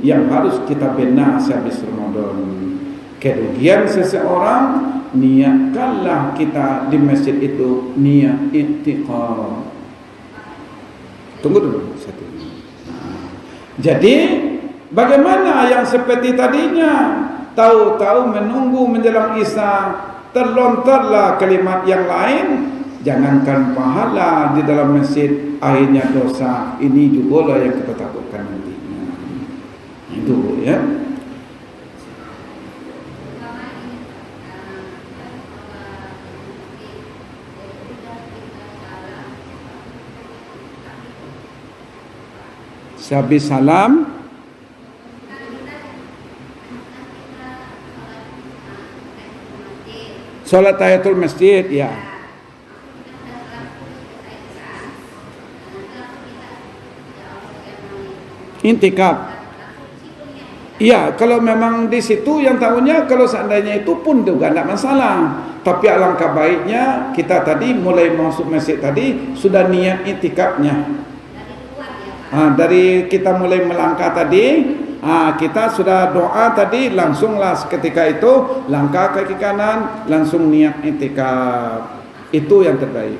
S1: yang harus kita benar sehabis Ramadan. Kerugian seseorang, niatkanlah kita di masjid itu niat i'tikaf. Tunggu dulu satu. Jadi bagaimana yang seperti tadinya, tahu-tahu menunggu menjelang Isya, terlontarlah kalimat yang lain, jangankan pahala di dalam masjid, akhirnya dosa. Ini juga lah yang kita takutkan nantinya. Itu ya. Sehabis salam, salat tahiyatul masjid ya. Intikaf. Iya, kalau memang di situ yang tahunya, kalau seandainya itu pun juga tidak masalah. Tapi alangkah baiknya kita tadi mulai masuk masjid tadi sudah niat itikafnya. Dari kita mulai melangkah tadi, kita sudah doa tadi, langsunglah ketika itu langkah kaki kanan langsung niat itikaf. Itu yang terbaik.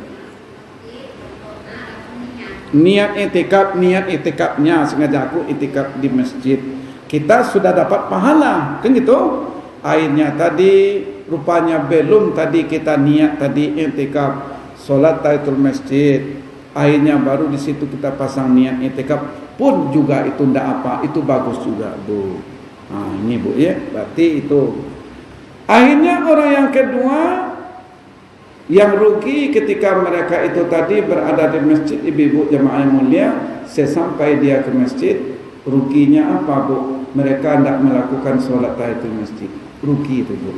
S1: Niat itikafnya sengaja aku itikaf di masjid. Kita sudah dapat pahala, kan gitu? Akhirnya tadi rupanya belum tadi kita niat tadi itikaf solat tahiyatul masjid. Akhirnya baru di situ kita pasang niat itikaf pun juga itu ndak apa, itu bagus juga, Bu. Ini Bu ya, berarti itu. Akhirnya orang yang kedua yang rugi ketika mereka itu tadi berada di masjid, ibu-ibu jemaah yang mulia, sesampai dia ke masjid, ruginya apa, Bu? Mereka tidak melakukan solat tahiyatul masjid. Rugi itu, Bu.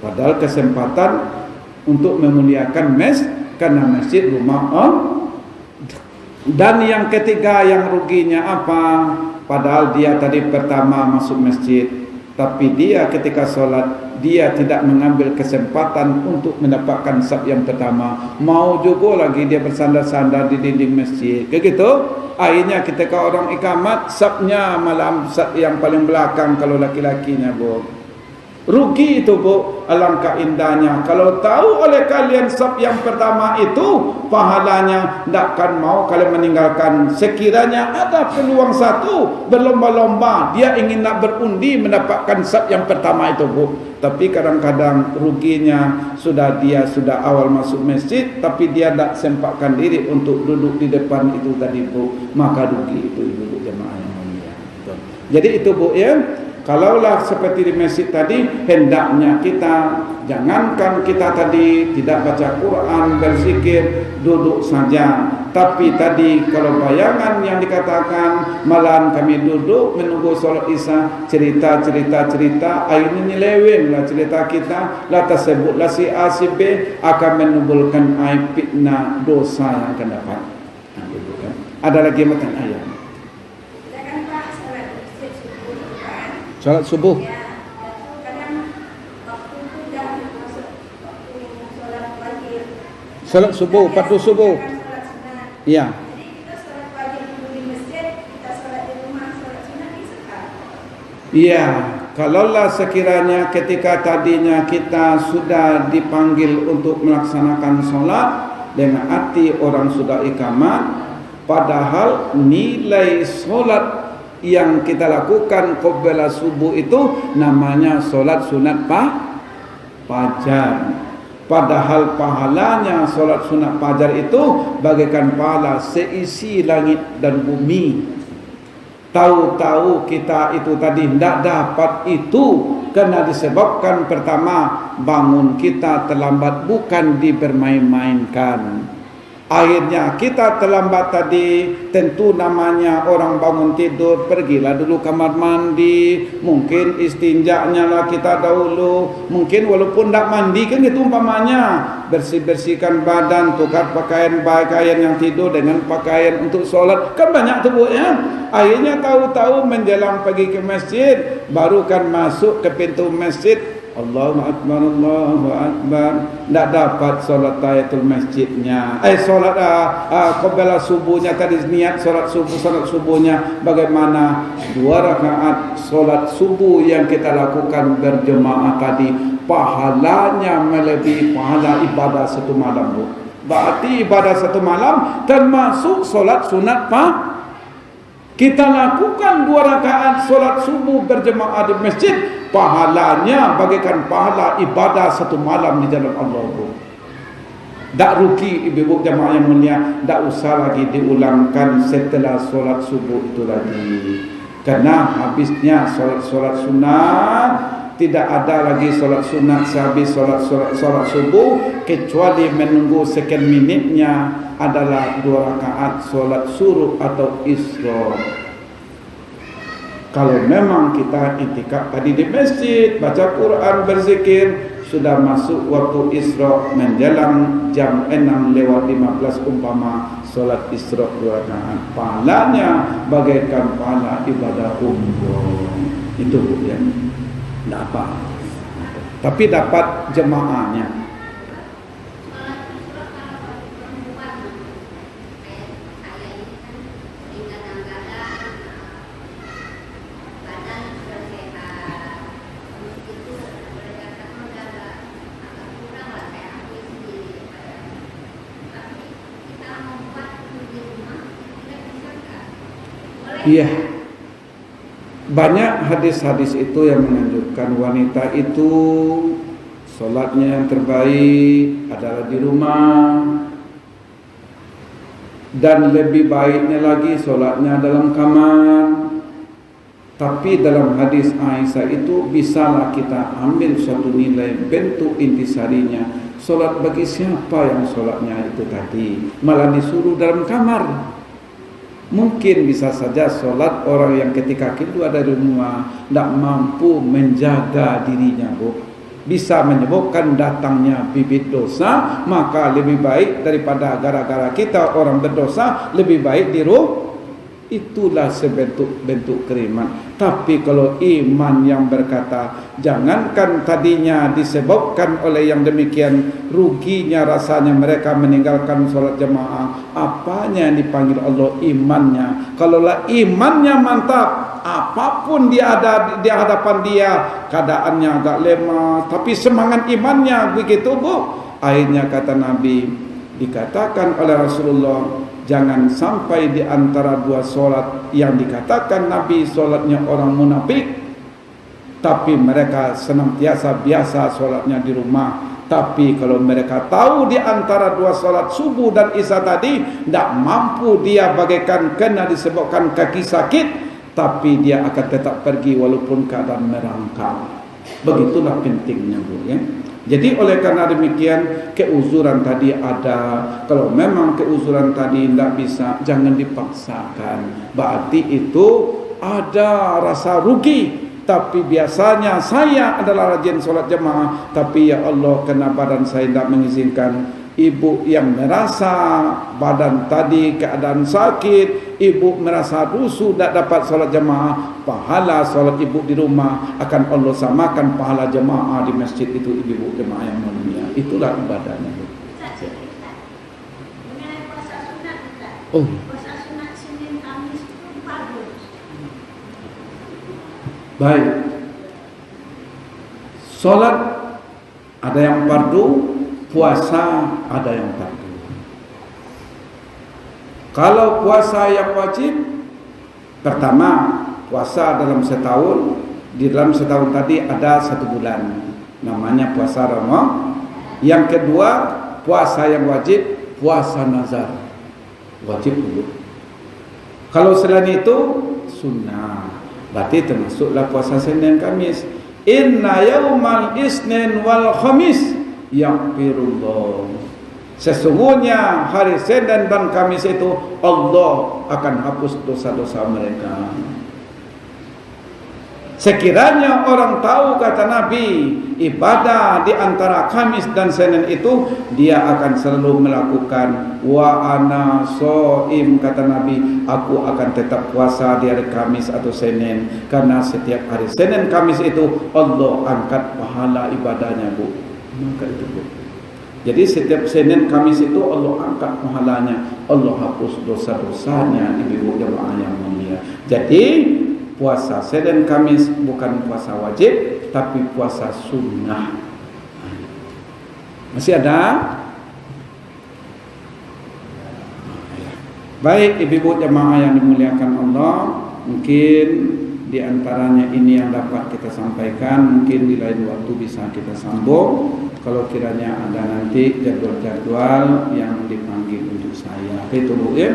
S1: Padahal kesempatan untuk memuliakan karena masjid rumah Allah. Dan yang ketiga yang ruginya apa? Padahal dia tadi pertama masuk masjid, tapi dia ketika solat dia tidak mengambil kesempatan untuk mendapatkan saf yang pertama. Mau juga lagi dia bersandar-sandar di dinding masjid. Begitu. Akhirnya ketika orang ikamat, safnya malam saf yang paling belakang kalau laki-lakinya, Bu. Rugi itu, Bu. Alangkah indahnya kalau tahu oleh kalian saf yang pertama itu pahalanya, tidak akan mau kalian meninggalkan. Sekiranya ada peluang satu, berlomba-lomba dia ingin nak berundi mendapatkan saf yang pertama itu, Bu. Tapi kadang-kadang ruginya dia sudah awal masuk masjid, tapi dia tidak sempatkan diri untuk duduk di depan itu tadi, Bu. Maka rugi itu, ibu jemaah yang mulia. Jadi itu, Bu ya. Kalaulah seperti di masjid tadi, hendaknya kita jangankan kita tadi tidak baca Quran, berzikir, duduk saja. Tapi tadi kalau bayangan yang dikatakan malam kami duduk menunggu solat isya, cerita, akhirnya nyelewenglah cerita kita, la tersebutlah si A si B akan menimbulkan aib fitnah dosa yang akan dapat. Ada lagi matan ayat. Salat subuh. Salat subuh, fardu subuh. Iya. Iya, kalaulah sekiranya ketika tadinya kita sudah dipanggil untuk melaksanakan solat dengan arti orang sudah ikamat, padahal nilai solat yang kita lakukan qabla subuh itu namanya solat sunat fajar. Padahal pahalanya solat sunat fajar itu bagaikan pahala seisi langit dan bumi. Tahu-tahu kita itu tadi tidak dapat itu karena disebabkan pertama bangun kita terlambat, bukan dibermain-mainkan. Akhirnya kita terlambat tadi, tentu namanya orang bangun tidur, pergilah dulu kamar mandi, mungkin istinjaknya lah kita dahulu, mungkin walaupun tak mandi kan gitu umpamanya, bersih-bersihkan badan, tukar pakaian yang tidur dengan pakaian untuk solat, kan banyak tu, Bu ya. Akhirnya tahu-tahu menjelang pergi ke masjid, baru kan masuk ke pintu masjid, Allahu Akbar, Allahu Akbar, tidak dapat solat tahiyatul masjidnya. Solat qabla subuhnya tadi, niat solat subuhnya bagaimana? 2 rakaat solat subuh yang kita lakukan berjemaah tadi, pahalanya melebihi pahala ibadah 1 malam, Bu. Berarti ibadah 1 malam termasuk solat sunat kita lakukan 2 rakaat solat subuh berjemaah di masjid, pahalanya bagaikan pahala ibadah 1 malam di jalan Allah, Bu. Tak rugi ibu-ibu jemaah yang mulia, tak usah lagi diulangkan setelah solat subuh itu lagi. Karena habisnya solat sunat, tidak ada lagi solat sunat sehabis solat subuh, kecuali menunggu sekian minitnya adalah 2 rakaat solat suruh atau isra. Kalau memang kita itikaf tadi di masjid, baca Quran, berzikir, sudah masuk waktu isra menjelang jam 6:15 umpama solat isra 2 rakaat, pahalanya bagaikan pahala ibadah umroh. Itu ya. Tidak apa. tapi dapat jemaahnya. Iya, banyak hadis-hadis itu yang menunjukkan wanita itu sholatnya yang terbaik adalah di rumah, dan lebih baiknya lagi sholatnya dalam kamar. Tapi dalam hadis Aisyah itu bisalah kita ambil suatu nilai bentuk intisarinya. Sholat bagi siapa yang sholatnya itu tadi malah disuruh dalam kamar. Mungkin bisa saja sholat orang yang ketika itu ada di rumah tidak mampu menjaga dirinya, Bu, bisa menyebabkan datangnya bibit dosa. Maka lebih baik daripada gara-gara kita orang berdosa, lebih baik di rumah. Itulah sebentuk keriman. Tapi kalau iman yang berkata, jangankan tadinya disebabkan oleh yang demikian, ruginya rasanya mereka meninggalkan sholat jemaah. Apanya yang dipanggil Allah? Imannya. Kalaulah imannya mantap, apapun dia ada di hadapan dia, keadaannya agak lemah, tapi semangat imannya begitu, Bu. Akhirnya kata Nabi, dikatakan oleh Rasulullah, jangan sampai di antara dua solat yang dikatakan Nabi solatnya orang munafik, tapi mereka senantiasa biasa solatnya di rumah. Tapi kalau mereka tahu di antara dua solat subuh dan isya tadi tidak mampu dia bagaikan kena disebabkan kaki sakit, tapi dia akan tetap pergi walaupun keadaan merangkak. Begitulah pentingnya, Bu, ya. Jadi oleh karena demikian keuzuran tadi ada. Kalau memang keuzuran tadi tidak bisa, jangan dipaksakan. Berarti itu ada rasa rugi. Tapi biasanya saya adalah rajin sholat jemaah, tapi ya Allah kena badan saya tidak mengizinkan. Ibu yang merasa badan tadi keadaan sakit, ibu merasa rusuh tidak dapat sholat jemaah, pahala sholat ibu di rumah akan Allah samakan pahala jemaah di masjid itu, ibu jemaah yang mulia. Itulah ibadahnya. Oh.
S2: Puasa sunat Senin Kamis itu fardu.
S1: Baik. Sholat ada yang fardu, puasa ada yang fardu. Kalau puasa yang wajib, pertama puasa dalam setahun. Di dalam setahun tadi ada 1 bulan, namanya puasa Ramadan. Yang kedua puasa yang wajib, puasa nazar, wajib dulu. Kalau selain itu sunnah, berarti termasuklah puasa Senin Kamis. Inna yaumal isnin wal khamis yaghfirullah. Sesungguhnya hari Senin dan Kamis itu Allah akan hapus dosa-dosa mereka. Sekiranya orang tahu, kata Nabi, ibadah di antara Kamis dan Senin itu, dia akan selalu melakukan wa ana shaim, kata Nabi, aku akan tetap puasa di hari Kamis atau Senin, karena setiap hari Senin Kamis itu Allah angkat pahala ibadahnya, Bu. Maka itu, Bu. Jadi setiap Senin Kamis itu Allah angkat pahalanya, Allah hapus dosa-dosanya, ibu jemaah yang mulia. Jadi puasa Senin Kamis bukan puasa wajib, tapi puasa sunnah. Masih ada? Baik, ibu-ibu jemaah yang dimuliakan Allah, mungkin di antaranya ini yang dapat kita sampaikan. Mungkin di lain waktu bisa kita sambung. Kalau kiranya ada nanti jadwal-jadwal yang dipanggil untuk saya, itu, Bu, ya.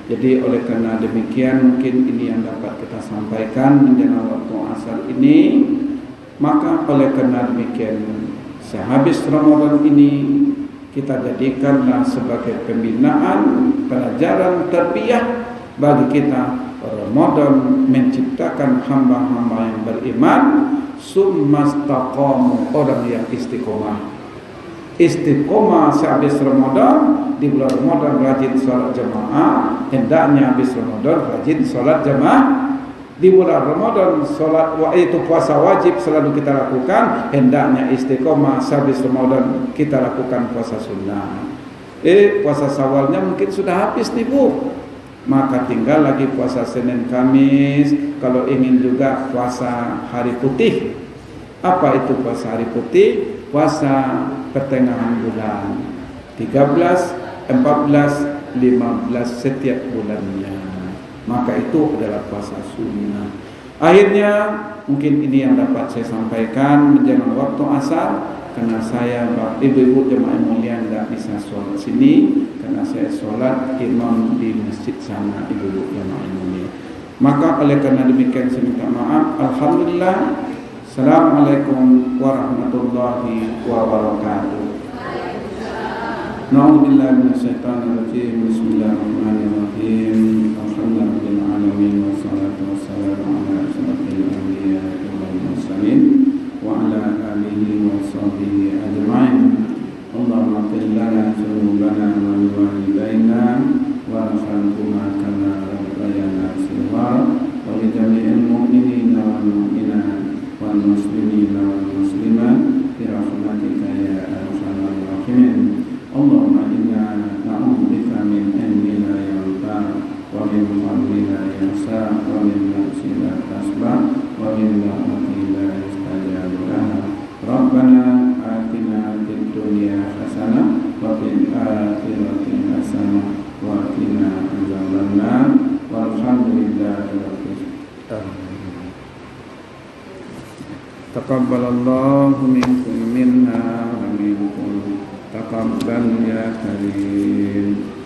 S1: Jadi oleh karena demikian mungkin ini yang dapat kita sampaikan menjelang waktu asar ini. Maka oleh karena demikian sehabis Ramadan ini kita jadikanlah sebagai pembinaan, pelajaran tarbiyah bagi kita. Ramadan menciptakan hamba-hamba yang beriman, summastaqamu, orang yang istiqomah. Istiqomah sehabis Ramadan, di bulan Ramadan rajin sholat jemaah, hendaknya habis Ramadan rajin sholat jemaah. di bulan Ramadan salat itu puasa wajib selalu kita lakukan, hendaknya istiqomah sehabis Ramadan kita lakukan puasa sunnah. Puasa Syawalnya mungkin sudah habis nih Bu, maka tinggal lagi puasa Senin Kamis. Kalau ingin juga puasa hari putih. Apa itu puasa hari putih? Puasa pertengahan bulan 13, 14, 15 setiap bulannya. Maka itu adalah puasa sunnah. Akhirnya mungkin ini yang dapat saya sampaikan menjelang waktu asar, karena saya ibu-ibu jemaah mulia tidak bisa sholat sini karena saya sholat imam di masjid sana, ibu-ibu jemaah mulia. Maka oleh karena demikian saya minta maaf. Alhamdulillah. Assalamualaikum warahmatullahi wabarakatuh. Na'udzubillahi minasyaitonir rajim. Bismillahirrahmanirrahim. Alhamdulillahirabbil alamin wassalatu wassalamu ala asyrofil anbiya'i wal mursalin wa ala alihi wa sahbihi ajma'in. Allahumma ighfir lana dzunubana wa liwalidayna warhamhuma kama rabbayana shighara wa li jami'il mu'minina wal mu'minat wal muslimina wal muslimat bi rahmatika ya arhamar rahimin. Allahumma inna na'udzubika min ilmin la yanfa' wa min qalbin la yakhsha wa min nafsin la tasba' wa min da'watin la yustajabu laha. Rabbana atina fid dunya hasanah wa fil akhirati hasanah wa qina adzabannar. Walhamdulillahi rabbil alamin. Taqabbalallahu minkum minna wa minkum taqabbal ya karim.